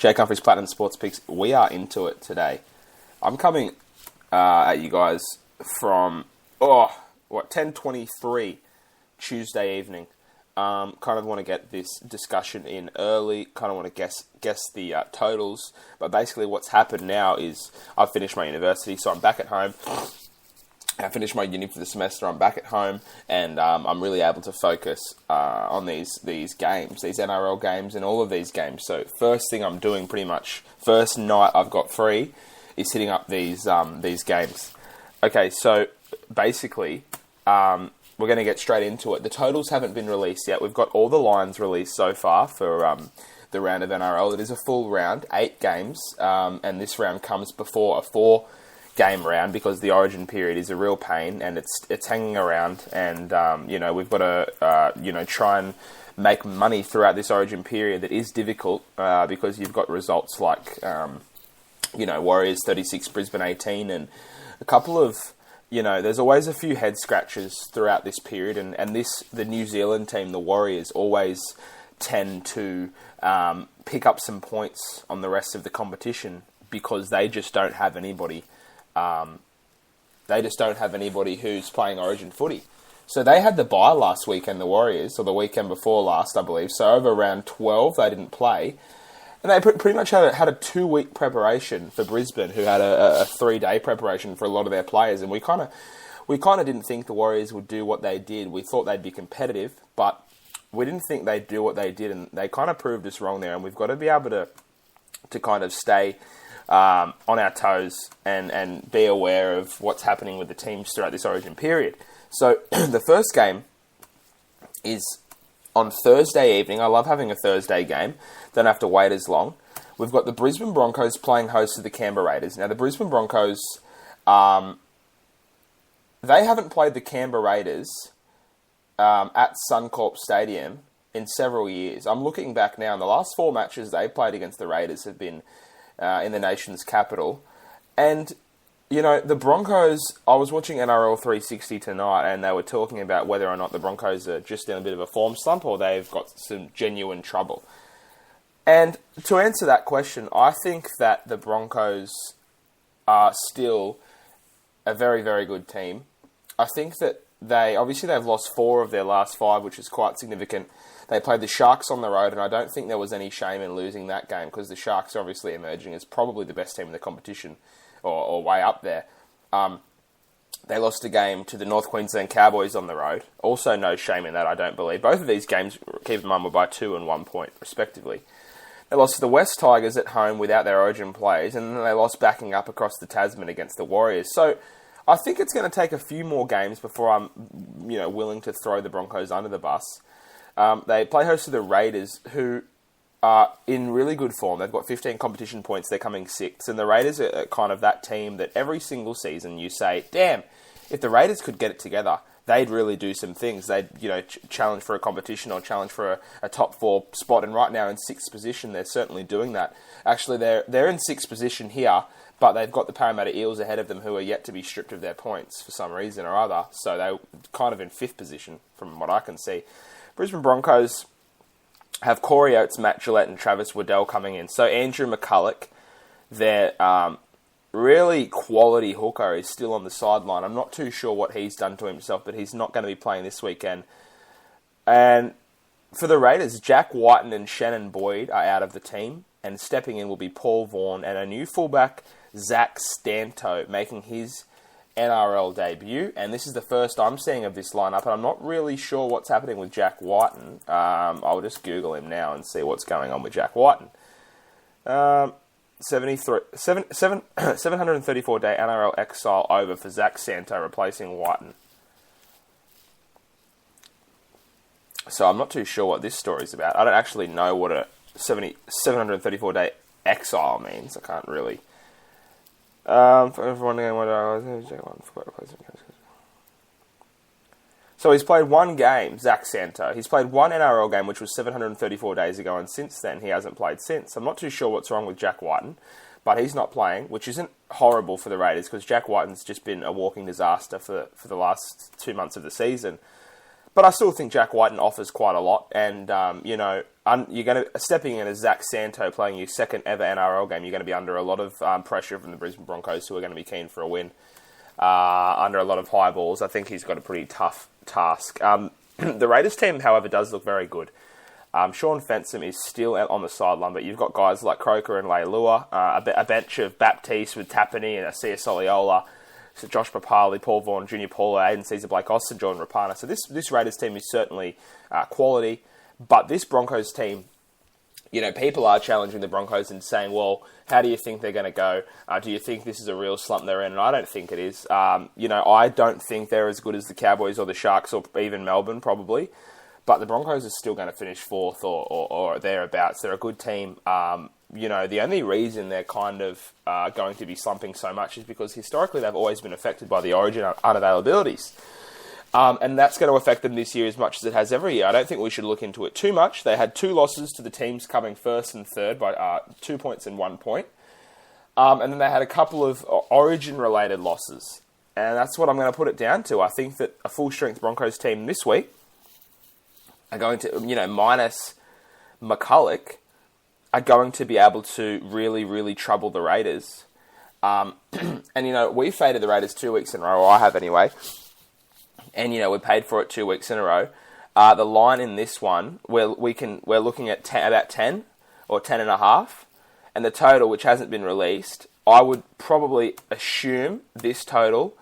Jake Humphrey's Platinum Sports Picks. We are into it today. I'm coming at you guys from 10:23 Tuesday evening. Kind of want to get this discussion in early. Kind of want to guess the totals. But basically, what's happened now is I've finished my university, so I'm back at home. I finished my uni for the semester. I'm back at home, and I'm really able to focus on these games, these NRL games, and all of these games. So first thing I'm doing, pretty much first night I've got free, is hitting up these games. Okay, so basically, we're going to get straight into it. The totals haven't been released yet. We've got all the lines released so far for the round of NRL. It is a full round, 8 games, and this round comes before a 4-game round because the Origin period is a real pain and it's hanging around. And we've got to try and make money throughout this Origin period that is difficult because you've got results like Warriors 36, Brisbane 18, and a couple of. There's always a few head scratches throughout this period, and the New Zealand team, the Warriors, always tend to pick up some points on the rest of the competition because they just don't have anybody. Who's playing Origin footy. So they had the bye last weekend, the Warriors, or the weekend before last, I believe. So over round 12, they didn't play. And they pretty much had a 2-week preparation for Brisbane, who had a 3-day preparation for a lot of their players. And we kind of didn't think the Warriors would do what they did. We thought they'd be competitive, but we didn't think they'd do what they did, and they kind of proved us wrong there. And we've got to be able to kind of stay on our toes and be aware of what's happening with the teams throughout this Origin period. So the first game is on Thursday evening. I love having a Thursday game. Don't have to wait as long. We've got the Brisbane Broncos playing host to the Canberra Raiders. Now, the Brisbane Broncos, they haven't played the Canberra Raiders at Suncorp Stadium in several years. I'm looking back now, and the last 4 matches they played against the Raiders have been in the nation's capital. And, the Broncos, I was watching NRL 360 tonight, and they were talking about whether or not the Broncos are just in a bit of a form slump or they've got some genuine trouble. And to answer that question, I think that the Broncos are still a very, very good team. I think that they've lost 4 of their last 5, which is quite significant. They played the Sharks on the road, and I don't think there was any shame in losing that game because the Sharks are obviously emerging as probably the best team in the competition or way up there. They lost a game to the North Queensland Cowboys on the road. Also no shame in that, I don't believe. Both of these games, keep in mind, were by 2 and 1 point, respectively. They lost to the West Tigers at home without their Origin players, and then they lost backing up across the Tasman against the Warriors. So I think it's going to take a few more games before I'm, willing to throw the Broncos under the bus. They play host to the Raiders, who are in really good form. They've got 15 competition points. They're coming 6th, and the Raiders are kind of that team that every single season you say, damn, if the Raiders could get it together, they'd really do some things. They'd, challenge for a competition or challenge for a top 4 spot. And right now in 6th position, they're certainly doing that. Actually, they're in 6th position here, but they've got the Parramatta Eels ahead of them, who are yet to be stripped of their points for some reason or other. So they're kind of in 5th position from what I can see. Brisbane Broncos have Corey Oates, Matt Gillett, and Travis Waddell coming in. So Andrew McCulloch, their really quality hooker, is still on the sideline. I'm not too sure what he's done to himself, but he's not going to be playing this weekend. And for the Raiders, Jack Whiten and Shannon Boyd are out of the team, and stepping in will be Paul Vaughan and a new fullback, Zach Stanto, making his NRL debut. And this is the first I'm seeing of this lineup, and I'm not really sure what's happening with Jack Whiten. I'll just Google him now and see what's going on with Jack Whiten. 734-day NRL exile over for Zach Santo replacing Whiten. So I'm not too sure what this story's about. I don't actually know what a 734-day exile means. I can't really. For everyone again, so he's played 1 game, Zach Santo. He's played 1 NRL game, which was 734 days ago, and since then he hasn't played since. I'm not too sure what's wrong with Jack Whiten, but he's not playing, which isn't horrible for the Raiders because Jack Whiten's just been a walking disaster for the last 2 months of the season. But I still think Jack Whiten offers quite a lot, and you're going to stepping in as Zach Santo playing your second ever NRL game. You're going to be under a lot of pressure from the Brisbane Broncos, who are going to be keen for a win. Under a lot of high balls. I think he's got a pretty tough task. The Raiders team, however, does look very good. Sean Fensom is still out on the sideline, but you've got guys like Croker and Leilua, a bench of Baptiste with Tapani and Asia Soliola, so Josh Papali, Paul Vaughan, Junior Paulo, Aiden Caesar, Blake Austin, Jordan Rapana. So this Raiders team is certainly quality, but this Broncos team, people are challenging the Broncos and saying, well, how do you think they're going to go? Do you think this is a real slump they're in? And I don't think it is. I don't think they're as good as the Cowboys or the Sharks or even Melbourne, probably. But the Broncos are still going to finish fourth or thereabouts. They're a good team. The only reason they're kind of going to be slumping so much is because historically they've always been affected by the origin unavailabilities. And that's going to affect them this year as much as it has every year. I don't think we should look into it too much. They had 2 losses to the teams coming first and third by 2 points and 1 point. And then they had a couple of origin-related losses. And that's what I'm going to put it down to. I think that a full-strength Broncos team this week are going to, minus McCulloch, are going to be able to really, really trouble the Raiders. And, we faded the Raiders 2 weeks in a row, or I have anyway. And, we paid for it 2 weeks in a row. The line in this one, we're looking at about 10 or 10.5. And the total, which hasn't been released, I would probably assume this total,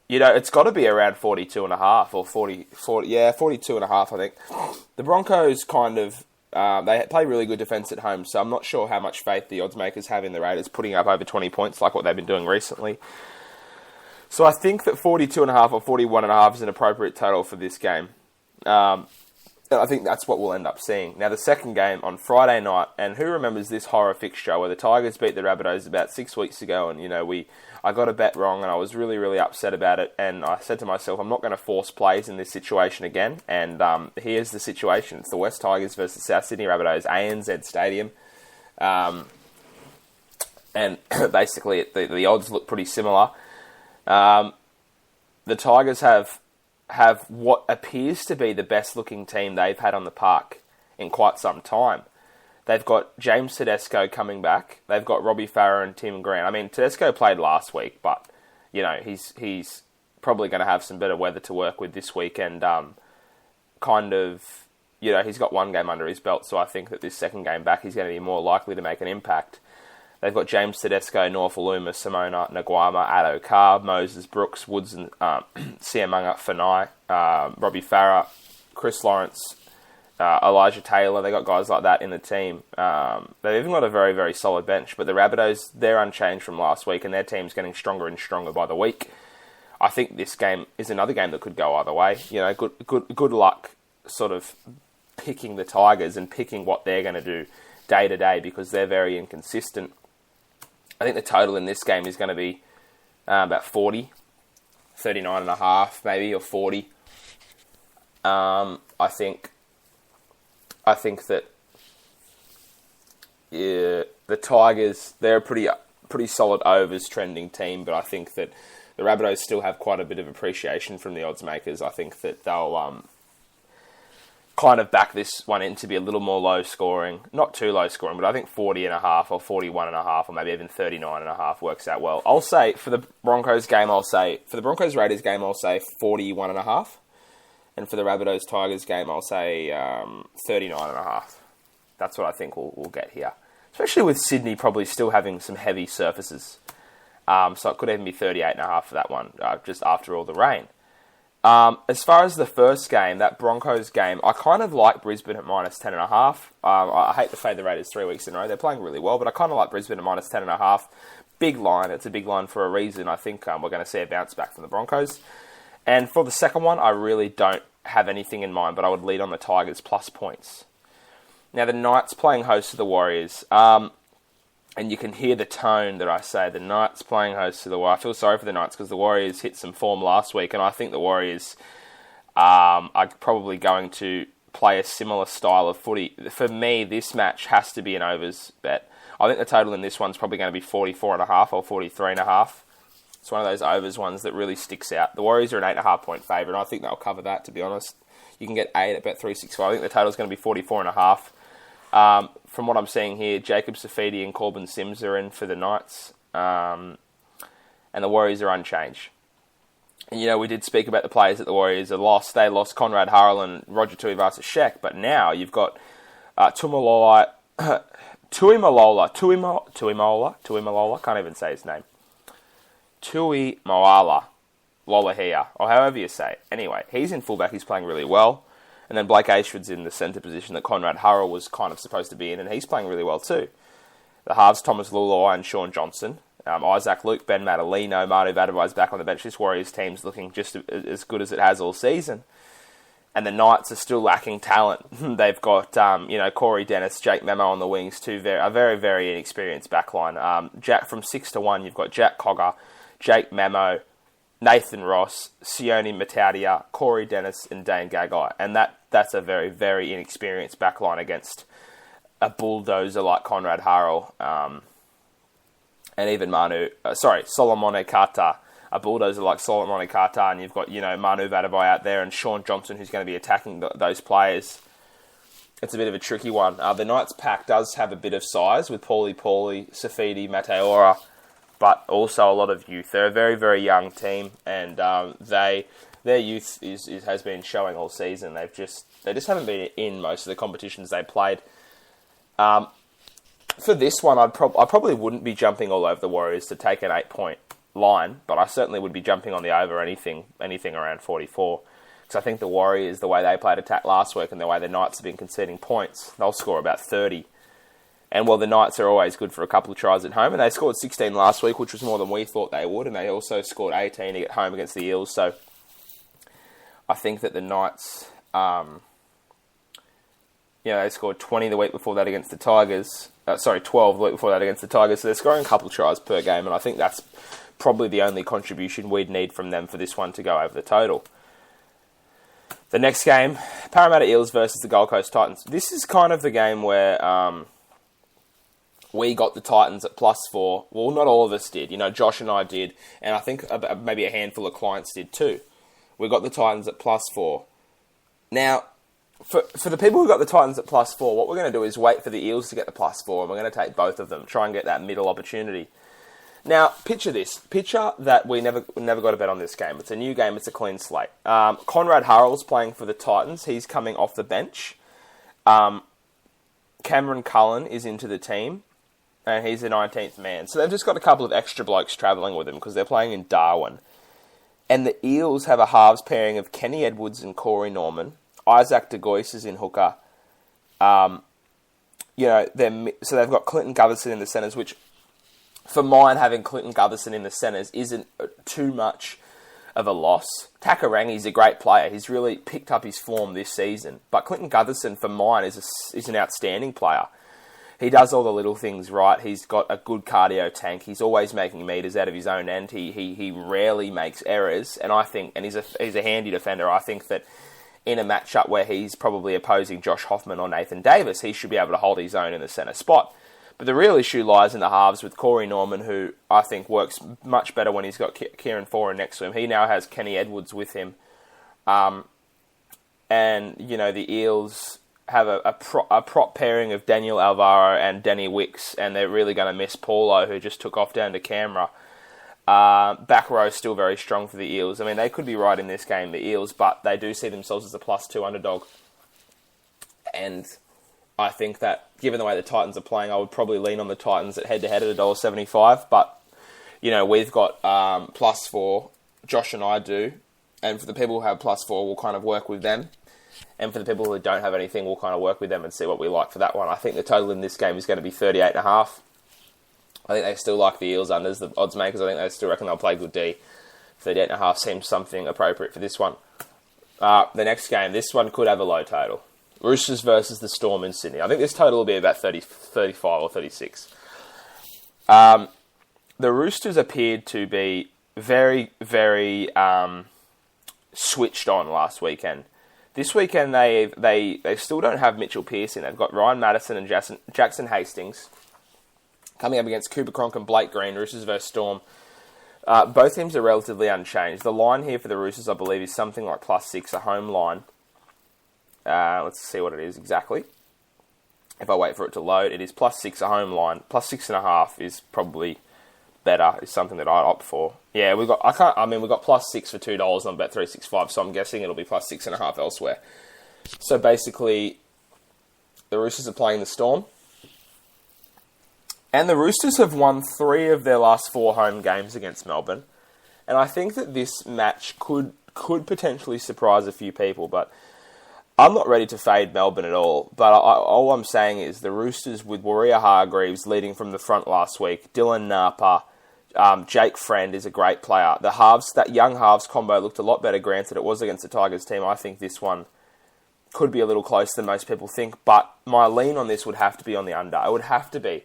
it's got to be around 42.5 or 42.5, I think. The Broncos kind of, they play really good defence at home, so I'm not sure how much faith the odds makers have in the Raiders putting up over 20 points like what they've been doing recently. So I think that 42.5 or 41.5 is an appropriate total for this game. I think that's what we'll end up seeing. Now, the second game on Friday night, and who remembers this horror fixture where the Tigers beat the Rabbitohs about 6 weeks ago, and, I got a bet wrong, and I was really, really upset about it, and I said to myself, I'm not going to force plays in this situation again, and here's the situation. It's the West Tigers versus South Sydney Rabbitohs, ANZ Stadium, and basically the odds look pretty similar. The Tigers have what appears to be the best-looking team they've had on the park in quite some time. They've got James Tedesco coming back. They've got Robbie Farah and Tim Green. I mean, Tedesco played last week, but, he's probably going to have some better weather to work with this week, and he's got 1 game under his belt, so I think that this second game back he's going to be more likely to make an impact. They've got James Tedesco, Norfoluma, Simona, Naguama, Addo Carr, Moses, Brooks, Woods, and Siamunga, Fanai, Robbie Farah, Chris Lawrence, Elijah Taylor. They got guys like that in the team. They've even got a very, very solid bench. But the Rabbitohs, they're unchanged from last week, and their team's getting stronger and stronger by the week. I think this game is another game that could go either way. Good luck sort of picking the Tigers and picking what they're going to do day to day, because they're very inconsistent. I think the total in this game is going to be about 40, 39.5 maybe, or 40. I think that the Tigers, they're a pretty solid overs trending team, but I think that the Rabbitohs still have quite a bit of appreciation from the odds makers. I think that they'll kind of back this one in to be a little more low scoring. Not too low scoring, but I think 40.5 or 41.5 or maybe even 39.5 works out well. I'll say for the Broncos Raiders game, I'll say 41.5. And for the Rabbitohs Tigers game, I'll say 39.5. That's what I think we'll get here. Especially with Sydney probably still having some heavy surfaces. So it could even be 38.5 for that one, just after all the rain. As far as the first game, that Broncos game, I kind of like Brisbane at minus 10.5. I hate to fade the Raiders 3 weeks in a row. They're playing really well, but I kind of like Brisbane at minus 10.5. Big line. It's a big line for a reason. I think we're going to see a bounce back from the Broncos. And for the second one, I really don't have anything in mind, but I would lead on the Tigers plus points. Now, the Knights playing host to the Warriors. And you can hear the tone that I say, the Knights playing host to the Warriors. I feel sorry for the Knights because the Warriors hit some form last week, and I think the Warriors are probably going to play a similar style of footy. For me, this match has to be an overs bet. I think the total in this one's probably going to be 44.5 or 43.5. It's one of those overs ones that really sticks out. The Warriors are an 8.5 point favourite, and I think they'll cover that, to be honest. You can get 8 at bet 365. I think the total is going to be 44.5. From what I'm seeing here, Jacob Safidi and Corbin Sims are in for the Knights. And the Warriors are unchanged. And, we did speak about the players that the Warriors have lost. They lost Conrad Hurrell and Roger Tuivasa-Sheck, but now you've got Tuimalola, can't even say his name. Tuimoala Lolahia, or however you say it. Anyway, he's in fullback, he's playing really well. And then Blake Ashford's in the centre position that Conrad Hurrell was kind of supposed to be in, and he's playing really well too. The halves, Thomas Luloi and Sean Johnson. Isaac Luke, Ben Madalino, Manu Vadavai's back on the bench. This Warriors team's looking just as good as it has all season. And the Knights are still lacking talent. They've got, Corey Dennis, Jake Memo on the wings, a very, very inexperienced backline. Jack from 6 to 1, you've got Jack Cogger, Jake Memo, Nathan Ross, Sione Mataudia, Corey Dennis, and Dane Gagai. And that's a very, very inexperienced backline against a bulldozer like Conrad Hurrell. And even Solomone Kata, a bulldozer like Solomone Kata, and you've got, Manu Vadavai out there and Sean Johnson who's going to be attacking those players. It's a bit of a tricky one. The Knights pack does have a bit of size with Paulie, Safidi, Mateora, but also a lot of youth. They're a very, very young team, and their youth has been showing all season. They just haven't been in most of the competitions they played. For this one, I probably wouldn't be jumping all over the Warriors to take an 8-point line, but I certainly would be jumping on the over anything around 44. Because I think the Warriors, the way they played attack last week and the way the Knights have been conceding points, they'll score about 30. And the Knights are always good for a couple of tries at home, and they scored 16 last week, which was more than we thought they would, and they also scored 18 at home against the Eels. So I think that the Knights, they scored 20 the week before that against the Tigers. 12 the week before that against the Tigers. So they're scoring a couple of tries per game, and I think that's probably the only contribution we'd need from them for this one to go over the total. The next game, Parramatta Eels versus the Gold Coast Titans. This is kind of the game where we got the Titans at +4. Well, not all of us did. Josh and I did, and I think maybe a handful of clients did too. We got the Titans at +4. Now, for the people who got the Titans at +4, what we're going to do is wait for the Eels to get the +4, and we're going to take both of them, try and get that middle opportunity. Now, picture this. Picture that we never got a bet on this game. It's a new game. It's a clean slate. Conrad Hurrell's playing for the Titans. He's coming off the bench. Cameron Cullen is into the team, and he's the 19th man. So they've just got a couple of extra blokes travelling with them because they're playing in Darwin. And the Eels have a halves pairing of Kenny Edwards and Corey Norman. Isaac De Gois is in hooker. So they've got Clinton Gutherson in the centres, which for mine, having Clinton Gutherson in the centres isn't too much of a loss. Takarangi's a great player. He's really picked up his form this season. But Clinton Gutherson, for mine, is an outstanding player. He does all the little things right. He's got a good cardio tank. He's always making meters out of his own end. He rarely makes errors, and he's a handy defender. I think that in a matchup where he's probably opposing Josh Hoffman or Nathan Davis, he should be able to hold his own in the centre spot. But the real issue lies in the halves with Corey Norman, who I think works much better when he's got Kieran Foran next to him. He now has Kenny Edwards with him. And, the Eels have a prop pairing of Daniel Alvaro and Danny Wicks, and they're really going to miss Paulo, who just took off down to Canberra. Back row still very strong for the Eels. I mean, they could be right in this game, the Eels, but they do see themselves as a +2 underdog. And I think that, given the way the Titans are playing, I would probably lean on the Titans at head-to-head at $1.75. But, we've got +4. Josh and I do. And for the people who have +4, we'll kind of work with them. And for the people who don't have anything, we'll kind of work with them and see what we like for that one. I think the total in this game is going to be 38.5. I think they still like the Eels unders, the odds makers. I think they still reckon they'll play good D. 38.5 seems something appropriate for this one. The next game, this one could have a low total. Roosters versus the Storm in Sydney. I think this total will be about 35 or 36. The Roosters appeared to be very, very switched on last weekend. This weekend, they still don't have Mitchell Pearson. They've got Ryan Madison and Jackson Hastings coming up against Cooper Cronk and Blake Green. Roosters versus Storm. Both teams are relatively unchanged. The line here for the Roosters, I believe, is something like +6, a home line. Let's see what it is exactly. If I wait for it to load, it is +6 a home line. +6.5 is probably better. Is something that I'd opt for. Yeah, we've got +6 for $2 on Bet365, so I'm guessing it'll be +6.5 elsewhere. So basically, the Roosters are playing the Storm, and the Roosters have won 3 of their last 4 home games against Melbourne, and I think that this match could potentially surprise a few people, but I'm not ready to fade Melbourne at all, but all I'm saying is the Roosters with Warrior-Hargreaves leading from the front last week, Dylan Napa, Jake Friend is a great player. The halves, that young halves combo looked a lot better, granted it was against the Tigers team. I think this one could be a little closer than most people think, but my lean on this would have to be on the under. It would have to be.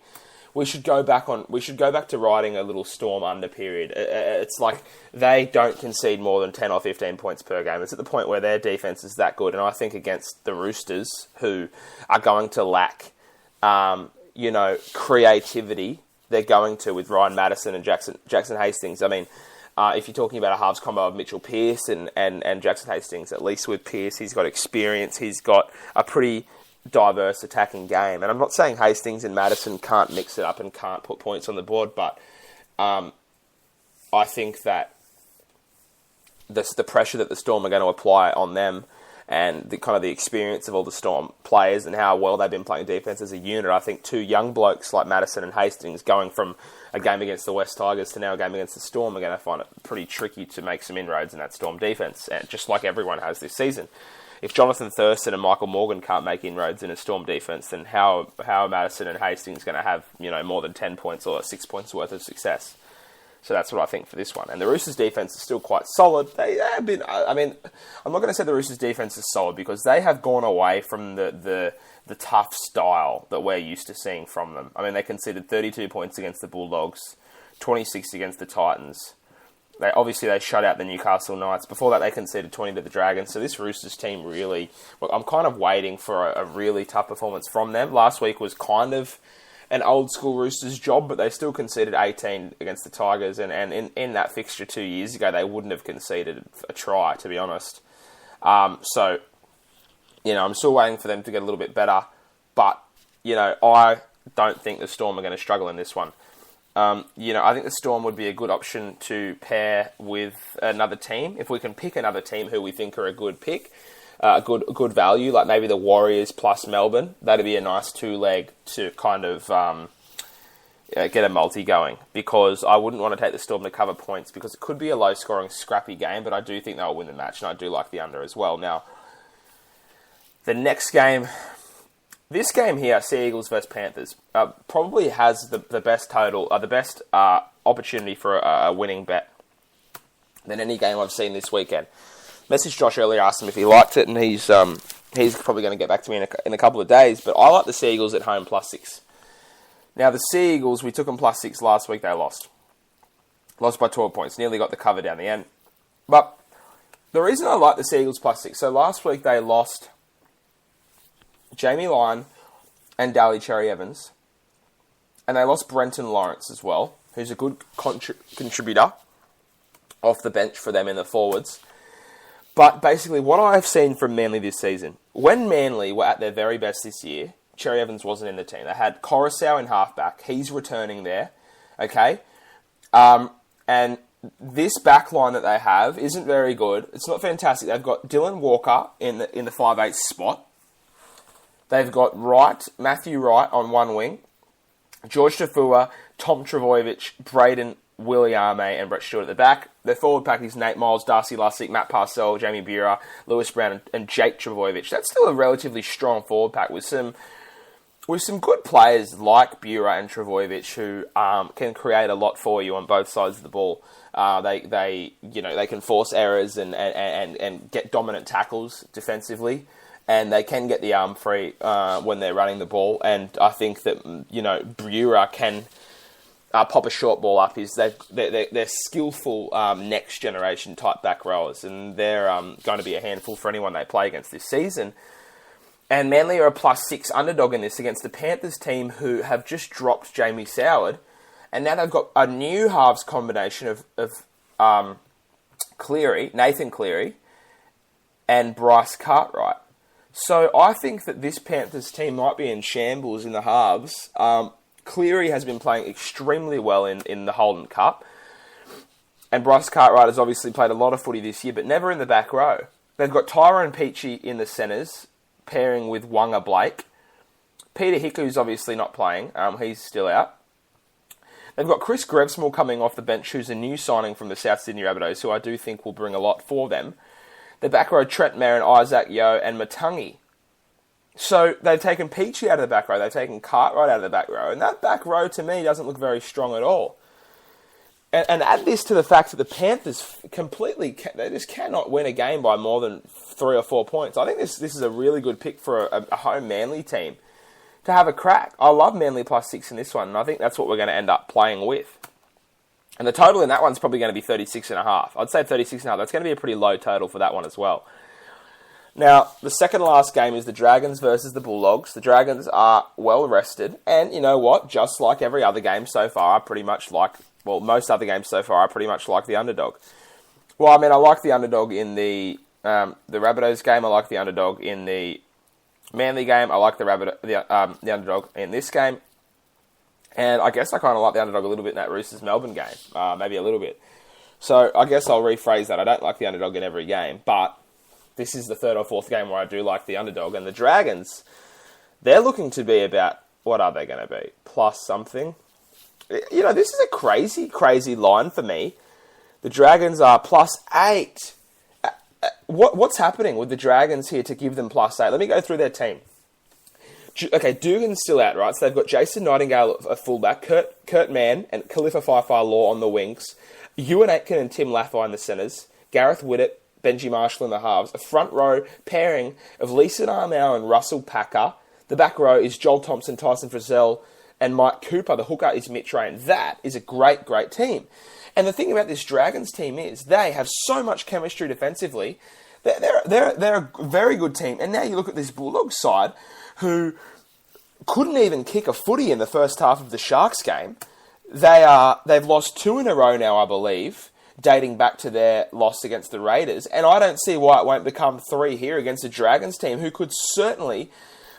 We should go back to riding a little Storm under period. It's like they don't concede more than 10 or 15 points per game. It's at the point where their defense is that good, and I think against the Roosters, who are going to lack, creativity, they're going to with Ryan Madison and Jackson Hastings. I mean, if you're talking about a halves combo of Mitchell Pearce and Jackson Hastings, at least with Pearce, he's got experience. He's got a pretty diverse attacking game. And I'm not saying Hastings and Madison can't mix it up and can't put points on the board, but I think that the pressure that the Storm are going to apply on them and the kind of the experience of all the Storm players and how well they've been playing defence as a unit, I think 2 young blokes like Madison and Hastings going from a game against the West Tigers to now a game against the Storm are going to find it pretty tricky to make some inroads in that Storm defence, and just like everyone has this season. If Jonathan Thurston and Michael Morgan can't make inroads in a Storm defence, then how are Madison and Hastings going to have more than 10 points or 6 points worth of success? So that's what I think for this one. And the Roosters' defence is still quite solid. They have been. I mean, I'm not going to say the Roosters' defence is solid because they have gone away from the tough style that we're used to seeing from them. I mean, they conceded 32 points against the Bulldogs, 26 against the Titans. They shut out the Newcastle Knights. Before that, they conceded 20 to the Dragons. So this Roosters team really... Look, I'm kind of waiting for a really tough performance from them. Last week was kind of an old-school Roosters job, but they still conceded 18 against the Tigers. And in that fixture 2 years ago, they wouldn't have conceded a try, to be honest. I'm still waiting for them to get a little bit better. But, I don't think the Storm are going to struggle in this one. I think the Storm would be a good option to pair with another team. If we can pick another team who we think are a good pick, good value, like maybe the Warriors plus Melbourne, that'd be a nice 2-leg to kind of get a multi going. Because I wouldn't want to take the Storm to cover points because it could be a low-scoring, scrappy game, but I do think they'll win the match, and I do like the under as well. Now, the next game... This game here, Sea Eagles versus Panthers, probably has the best total, the best opportunity for a winning bet than any game I've seen this weekend. Messaged Josh earlier, asked him if he liked it, and he's probably going to get back to me in a couple of days. But I like the Sea Eagles at home +6. Now the Sea Eagles, we took them +6 last week. They lost by 12 points, nearly got the cover down the end. But the reason I like the Sea Eagles +6, so last week they lost Jamie Lyon and Daly Cherry-Evans. And they lost Brenton Lawrence as well, who's a good contributor off the bench for them in the forwards. But basically what I've seen from Manly this season, when Manly were at their very best this year, Cherry-Evans wasn't in the team. They had Coruscant in halfback. He's returning there. Okay? And this back line that they have isn't very good. It's not fantastic. They've got Dylan Walker in the 5'8" spot. They've got Matthew Wright on one wing, George Tafua, Tom Trbojevic, Braden Williame, and Brett Stewart at the back. Their forward pack is Nate Miles, Darcy Lussick, Matt Parcell, Jamie Bura, Lewis Brown, and Jake Trbojevic. That's still a relatively strong forward pack with some good players like Bura and Trbojevic who can create a lot for you on both sides of the ball. They can force errors and get dominant tackles defensively. And they can get the arm free when they're running the ball. And I think that, Bura can pop a short ball up. They're skillful next generation type back rowers. And they're going to be a handful for anyone they play against this season. And Manly are a +6 underdog in this against the Panthers team who have just dropped Jamie Soward. And now they've got a new halves combination of Nathan Cleary, and Bryce Cartwright. So I think that this Panthers team might be in shambles in the halves. Cleary has been playing extremely well in the Holden Cup. And Bryce Cartwright has obviously played a lot of footy this year, but never in the back row. They've got Tyrone Peachy in the centres, pairing with Wanga Blake. Peter Hiku's obviously not playing. He's still out. They've got Chris Grevsmore coming off the bench, who's a new signing from the South Sydney Rabbitohs, who I do think will bring a lot for them. The back row, Trent Merrin, Isaac Yeo, and Matangi. So they've taken Peachy out of the back row. They've taken Cartwright out of the back row. And that back row, to me, doesn't look very strong at all. And add this to the fact that the Panthers they just cannot win a game by more than 3 or 4 points. I think this is a really good pick for a home Manly team to have a crack. I love Manly +6 in this one, and I think that's what we're going to end up playing with. And the total in that one's probably going to be 36.5. I'd say 36.5. That's going to be a pretty low total for that one as well. Now, the second to last game is the Dragons versus the Bulldogs. The Dragons are well rested, and you know what? Just like every other game so far, most other games so far, I pretty much like the underdog. Well, I mean, I like the underdog in the Rabbitohs game. I like the underdog in the Manly game. I like the underdog in this game. And I guess I kind of like the underdog a little bit in that Roosters Melbourne game. Maybe a little bit. So I guess I'll rephrase that. I don't like the underdog in every game, but this is the third or fourth game where I do like the underdog. And the Dragons, they're looking to be about, what are they going to be? Plus something. You know, this is a crazy, crazy line for me. The Dragons are +8. What's happening with the Dragons here to give them +8? Let me go through their team. Okay, Dugan's still out, right? So they've got Jason Nightingale at fullback, Kurt Mann and Khalifa Law on the wings, Ewan Aitken and Tim Laffey in the centres, Gareth Widdett, Benji Marshall in the halves, a front row pairing of Lisa Armour and Russell Packer. The back row is Joel Thompson, Tyson Frizzell, and Mike Cooper. The hooker is Mitch Rain. That is a great, great team. And the thing about this Dragons team is they have so much chemistry defensively. They're a very good team. And now you look at this Bulldogs side who couldn't even kick a footy in the first half of the Sharks game. They've lost 2 in a row now, I believe, dating back to their loss against the Raiders. And I don't see why it won't become 3 here against the Dragons team, who could certainly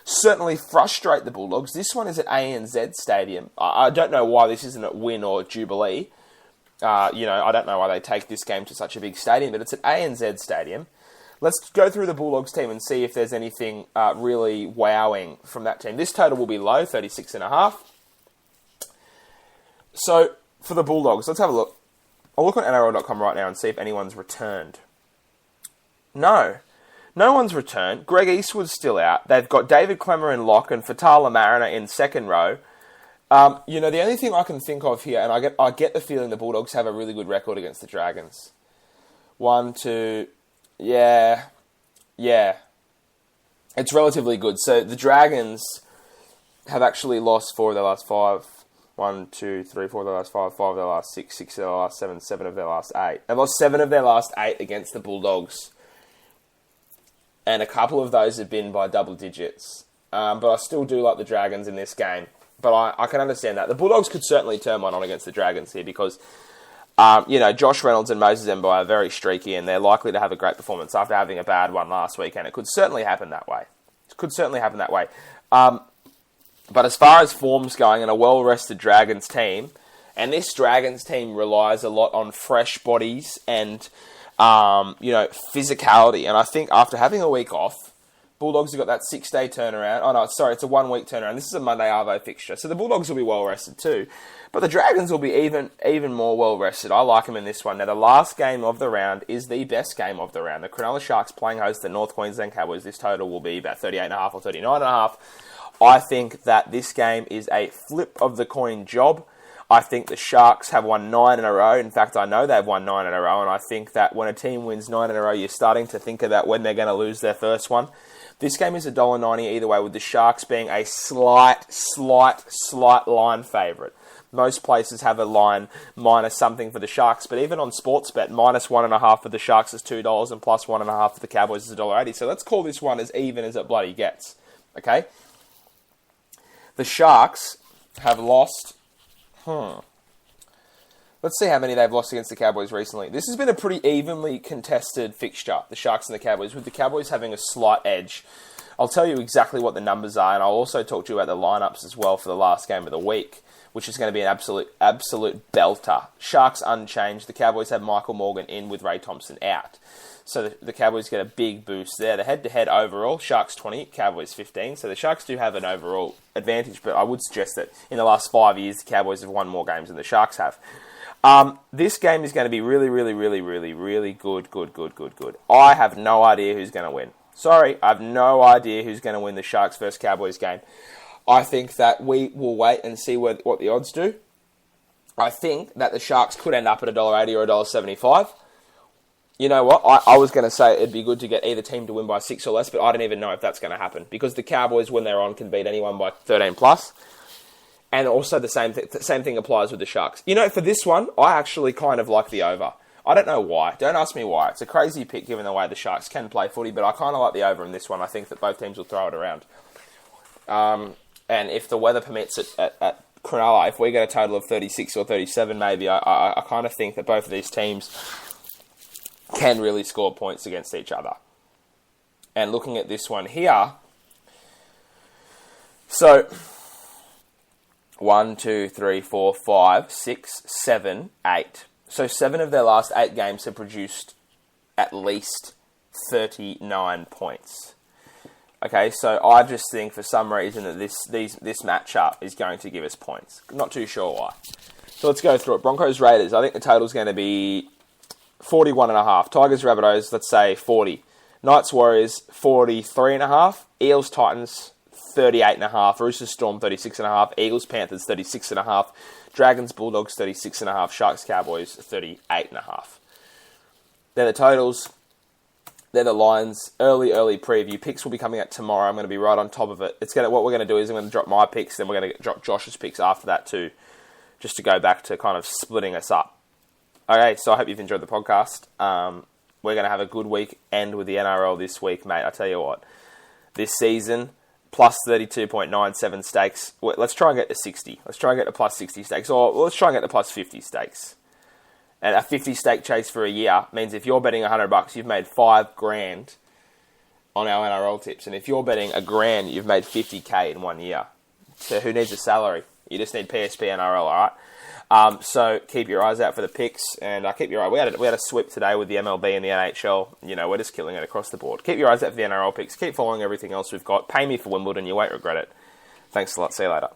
frustrate the Bulldogs. This one is at ANZ Stadium. I don't know why this isn't at Wynn or Jubilee. I don't know why they take this game to such a big stadium, but it's at ANZ Stadium. Let's go through the Bulldogs team and see if there's anything really wowing from that team. This total will be low, 36.5. So, for the Bulldogs, let's have a look. I'll look on NRL.com right now and see if anyone's returned. No one's returned. Greg Eastwood's still out. They've got David Clemmer in lock and Fatala Mariner in second row. The only thing I can think of here, and I get the feeling the Bulldogs have a really good record against the Dragons. 1, 2, yeah. It's relatively good. So the Dragons have actually lost 4 of their last 5. 1, 2, 3, 4 of their last 5, 5 of their last 6, 6 of their last 7, 7 of their last 8. They've lost 7 of their last 8 against the Bulldogs. And a couple of those have been by double digits. But I still do like the Dragons in this game. But I can understand that. The Bulldogs could certainly turn one on against the Dragons here because, Josh Reynolds and Moses Mbye are very streaky and they're likely to have a great performance after having a bad one last week. And it could certainly happen that way. But as far as form's going and a well-rested Dragons team, and this Dragons team relies a lot on fresh bodies and physicality. And I think after having a week off, Bulldogs have got that 6-day turnaround. Oh, no, sorry, it's a 1-week turnaround. This is a Monday Arvo fixture. So the Bulldogs will be well-rested too. But the Dragons will be even more well-rested. I like them in this one. Now, the last game of the round is the best game of the round. The Cronulla Sharks playing host to the North Queensland Cowboys. This total will be about 38.5 or 39.5. I think that this game is a flip of the coin job. I think the Sharks have won 9 in a row. In fact, I know they've won 9 in a row. And I think that when a team wins 9 in a row, you're starting to think about when they're going to lose their first one. This game is $1.90 either way, with the Sharks being a slight line favourite. Most places have a line minus something for the Sharks, but even on Sportsbet, minus 1.5 for the Sharks is $2 and plus 1.5 for the Cowboys is $1.80. So let's call this one as even as it bloody gets. Okay? The Sharks have lost... Let's see how many they've lost against the Cowboys recently. This has been a pretty evenly contested fixture, the Sharks and the Cowboys, with the Cowboys having a slight edge. I'll tell you exactly what the numbers are, and I'll also talk to you about the lineups as well for the last game of the week, which is going to be an absolute belter. Sharks unchanged. The Cowboys have Michael Morgan in with Ray Thompson out. So the Cowboys get a big boost there. The head-to-head overall, Sharks 20, Cowboys 15. So the Sharks do have an overall advantage, but I would suggest that in the last 5 years, the Cowboys have won more games than the Sharks have. This game is going to be really, really, really, really, really good. I have no idea who's going to win. Sorry, I have no idea who's going to win the Sharks versus Cowboys game. I think that we will wait and see what the odds do. I think that the Sharks could end up at $1.80 or $1.75. You know what? I was going to say it'd be good to get either team to win by 6 or less, but I don't even know if that's going to happen. Because the Cowboys, when they're on, can beat anyone by 13 plus. And also the same thing applies with the Sharks. You know, for this one, I actually kind of like the over. I don't know why. Don't ask me why. It's a crazy pick given the way the Sharks can play footy, but I kind of like the over in this one. I think that both teams will throw it around. And if the weather permits it at Cronulla, if we get a total of 36 or 37 maybe, I kind of think that both of these teams can really score points against each other. And looking at this one here, so 1, 2, 3, 4, 5, 6, 7, 8. So 7 of their last 8 games have produced at least 39 points. Okay, so I just think for some reason that this matchup is going to give us points. Not too sure why. So let's go through it. Broncos Raiders. I think the total is going to be 41.5. Tigers Rabbitohs, let's say 40. Knights Warriors 43.5. Eels Titans 38.5. Roosters Storm 36.5. Eagles Panthers 36.5. Dragons Bulldogs 36.5. Sharks Cowboys 38.5. They're the totals. They're the lines. Early preview. Picks will be coming out tomorrow. I'm going to be right on top of it. What we're going to do is I'm going to drop my picks, then we're going to drop Josh's picks after that too, just to go back to kind of splitting us up. Okay, so I hope you've enjoyed the podcast. We're going to have a good week end with the NRL this week, mate. I tell you what, this season, plus 32.97 stakes. Let's try and get to 60. Let's try and get to plus 60 stakes, or let's try and get to plus 50 stakes. And a 50 stake chase for a year means if you're betting $100, you've made $5,000 on our NRL tips. And if you're betting $1,000, you've made $50K in 1 year. So who needs a salary? You just need PSP NRL, all right? So keep your eyes out for the picks, and keep your eye. We had a sweep today with the MLB and the NHL. You know, we're just killing it across the board. Keep your eyes out for the NRL picks. Keep following everything else we've got. Pay me for Wimbledon. You won't regret it. Thanks a lot. See you later.